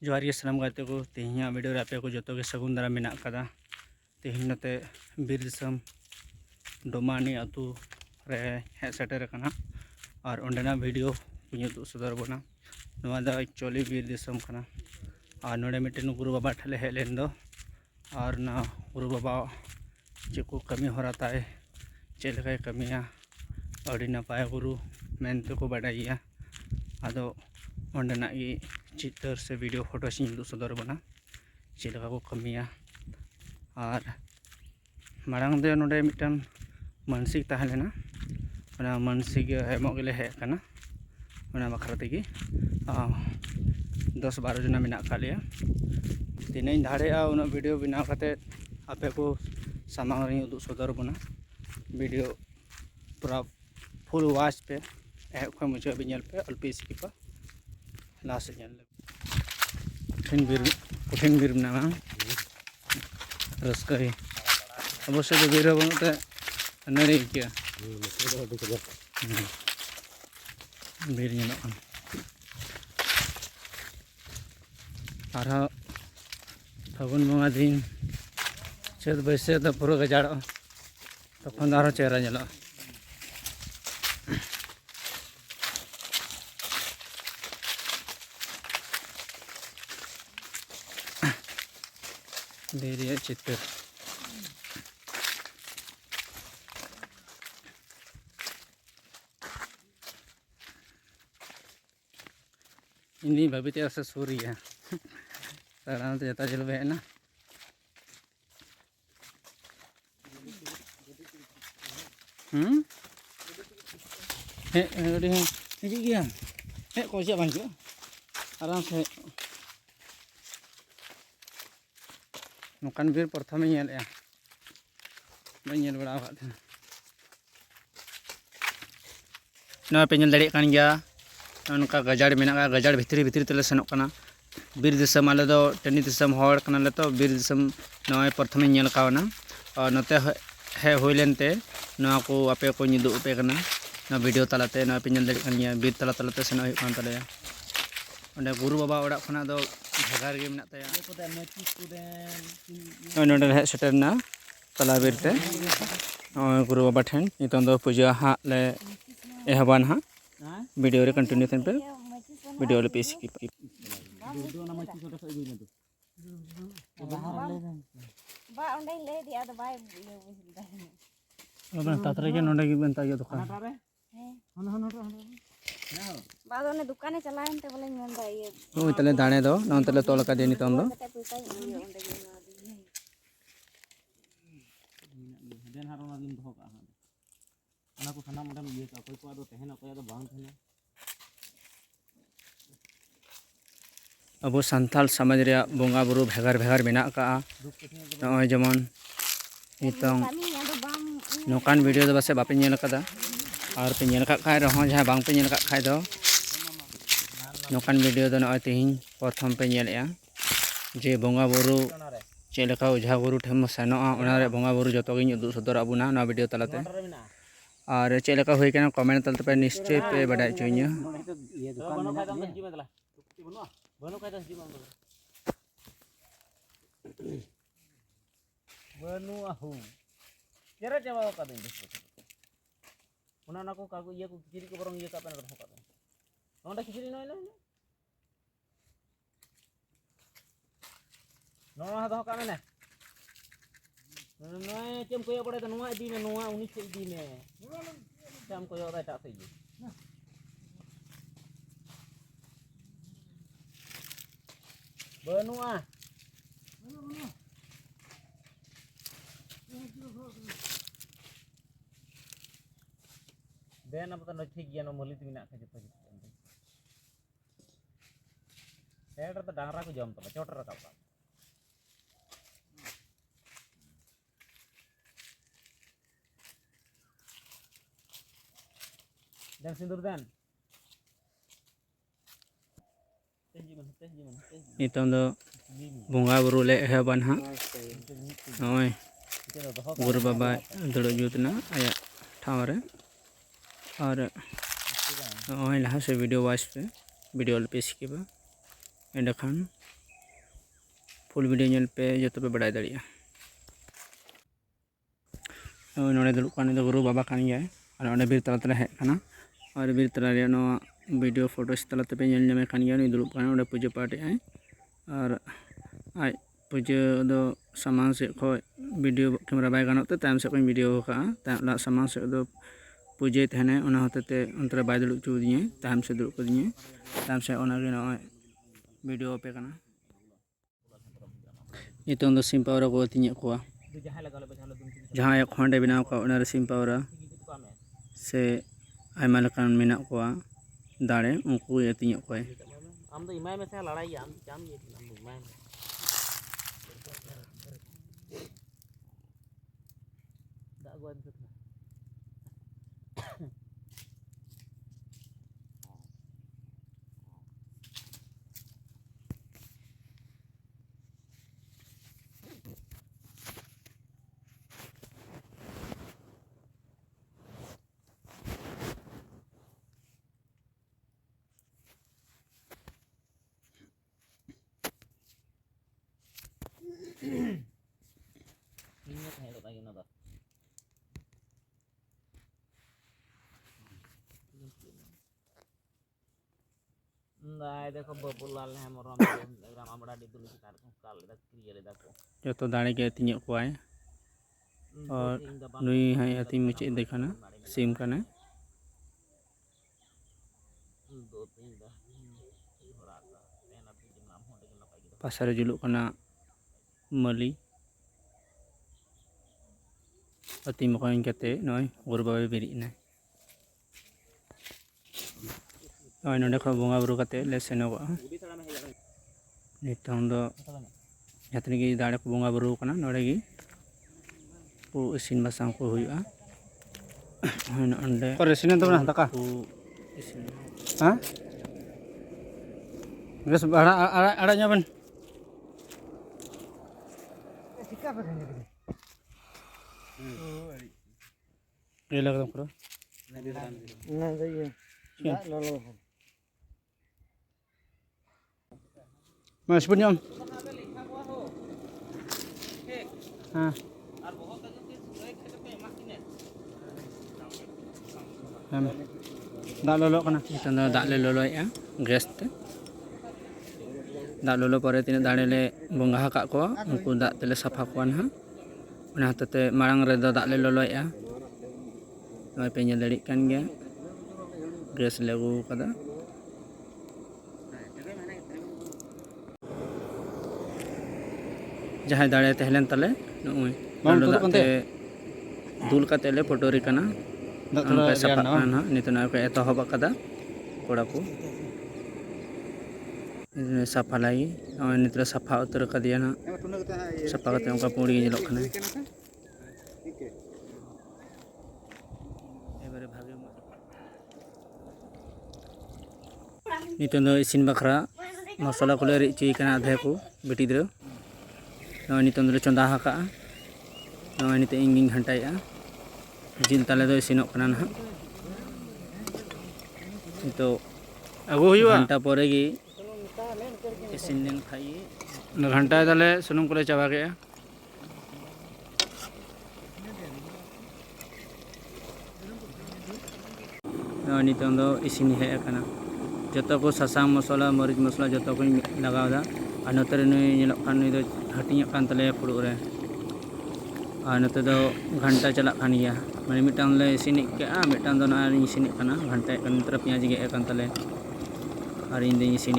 जोहार गे सानाम गाते को तेहिया वीडियो रे आपे को जो के सगुन दारा मेना कदा तेहिन नते बीर दिसम डोमानी आतु रे हे सेटर कना और ओंडेना वीडियो कुछ सदर बना नवा दा एक्चुअली बीर दिसम कना और नोडे मिटेन गुरु बाबा ठेले हे लेन दो और ना गुरु बाबा चेको कमी होराताए चेलकाय कमिया अड़ी नपाय गुरु मेनते को बाडाइया आदो ओंडेना चित्र से वीडियो फोटो से सदर बना चेलका को कमिया और मारांग दे नोडे मिटन मानसिक तहलेना ओना मानसिक हेमोगले हेकना ओना बखरा तेगी 10-12 जना मेना कालिया तीन धाड़ेआ उन वीडियो बना करते आपे को सामांग रे उदुग सदर बना वीडियो पूरा फुल वाच पे एहब खन मुझे भी पे अल्पी स्किपा लास्ट कठिन बीर ना रस्कई अवश्य बीर बनते नड़ी क्या बीर फागुन बंगा दिन चेत बैसे तो पूरा गजाड़ तक चेहरा नल बीर चित्र इन भाभी से सूरी है तारा जता चल बेना हिजी गया हे कोई बांचो आराम से नौकान बीर प्रथम बड़ा ना पे दड़े गया नौका गजाड़ मेना गजाड़ भितरी तेले सेनों बीर दिसम आले दो टनी दिसम हर कनाले तो बीर दिसम नय प्रथम कावना और नते हे होइलेनते नवा को आपे को निदु पे कना ना वीडियो तलाते ना पे दड़े गया बीर तला तलाते सेनो हुई कान तलेया ओंडे गुरु बाबा ओड़ा खना दो भेगार गे मेना ताया नोंडे हे सेटरना तला बीरते गुरु बाबा ठेन नितों दो पूजा हा ले एहबान हा वीडियो रे कंटिन्यू थेन पे वीडियो ले पेश की तातरे के नोंडे की बनता है दुकान बादो ने दुकाने चलाएन ते बोले मेंदा ये ओ तले दाणे दो नोन तले तोल का देनी तों दो देन हारो ना दिन दो का ana ko sana modam ye ka koi ko ado tehena ko ado bang thena abo santal samaj रे बोंगा बुरु भेगार भेगार मेना का नय जेमन नितों नोकान वीडियो दो बसे बापे नेल कदा और पे नेल का खाय रहो जहां बांग पे नेल का खाय दो नोकान वीडियो दो नय तेहिं प्रथम पे नेलया जे बोंगा बुरु चेलका ओझा गुरु ठेम सेनो ओना रे बोंगा बुरु जतो गिन उदु सदर अबुना ना वीडियो तलाते और चेलका हुई के कमेंट तलते पे निश्चय पे बड़ा चाहिए नय चेम कोया पड़े तो नोआ इदी में नोआ उनी से इदी में चम कोया दा टाक सही बनुआ देन अब तो ठीक गया नो मलित मिना के जतो हेड तो डांगरा को जम तो चोटर रखा dan sindur dan nitong do bunga buru le heban ha noy गुरु बाबा दड़ो जुतना आया ठाव रे और लहा से वीडियो वाच पे वीडियो पे स्किप एंडेखान फुल वीडियो नेल पे जो पे बड़ा दाड़िया नोड़े दुड़ुब कान गुरु बाबा कान गया और अंडे बीर तला तले हेज काना और बीर तला रे नो वीडियो फोटोस तला ते पे नेल नेमे कान गया नुई दुड़ुब कान अंडे पूजा पाठ आय और आज पूजा दो सामान से खो वीडियो कैमरा बाय गानोते टाइम से कोई वीडियो का ला सामान से दो पूजे तहने उना होते अंतरे बाय दुड़ुब चुदिए टाइम से दुड़ुब कदिए टाइम से ओना गे नय वीडियो पे काना नितों दो सिम पावर को तिnye कोआ जहाँ एक खंडे बनाव का उनारे सिम पावर से आयमा लकान मेना कोआ दाड़े उनको ये तिnye कोए हम तो इमाय में से लड़ाई हम जाम ये हम इमाय में दागवान से ini lo lagi nada Nah, देखो बबुलाल है मोर ग्राम आमड़ा डी दुलु की कार काल दा क्रियर दा को जो तो दाड़े के तिnye कोआय और नुई है अति मुचे देखना सिम कने दो तीन दा थोड़ा सा तेना भी नाम हो लेकिन नपाई की पासरे जुलुक कना मली अति मकोइन कते नय गुरु बाबा बिरिज ना नय नोडे खो बोंगा बुरु कते ले सेनोगो नितों दो जतने की दाड़े को बोंगा बुरु कना नोडे की पु इसिन बासांग को हुयुआ अंडे और इसिन तो ना दका पु इसिन हां बस बड़ा आड़ा न्याबन सिक्का पे ये लग रहा ना जाइए लो लो मैं स्पुनियम हां और बहुत अगर के सुरे खेत पे माकिने दा लोलो कना इतना दा ले लोलो या गैस ते दा लोलो परे तिने दाड़े ले बोंगा का को उनको दा तेले सफा कोन हा उना हतते मांग रे दा ले लोलो या नय पे नेल दड़ी कान गया गैस लेगु कदा जहाँ दाड़े तहलेन तले नय दाते दुल काते ले पटोरी कना उनका सफा काना नितना को एतहब कदा कोड़ा को सफा लाई और नितरा सफा उतर कदिया ना सफा करते उनका पूरी जेलो खाना एबारे भागे नितन दो इसिन बखरा मसाला को ले रिची कना आधे को बेटी द्र नय नितन दो चंदा हाका नय निते इंगिंग घंटाया जिल ताले दो इसिनो कना ना तो अगो हुआ घंटा परे गी इसिन लेन खाई घंटा ताले सुनुम को ले चाबा गया नितों दो इसिन हे कना जतो को सासांग मसाला मरीच मसाला जतो को लगावदा और नतरे नुई नेलोक कान नुई दो हटिंग कान तले फुड़ू रे और नते दो घंटा चला कान गया माने मिटांग ले इसिन के मिटांग दो ना इसिन कना घंटा कन तरफ पियाज गे कान तले और इन दे इसिन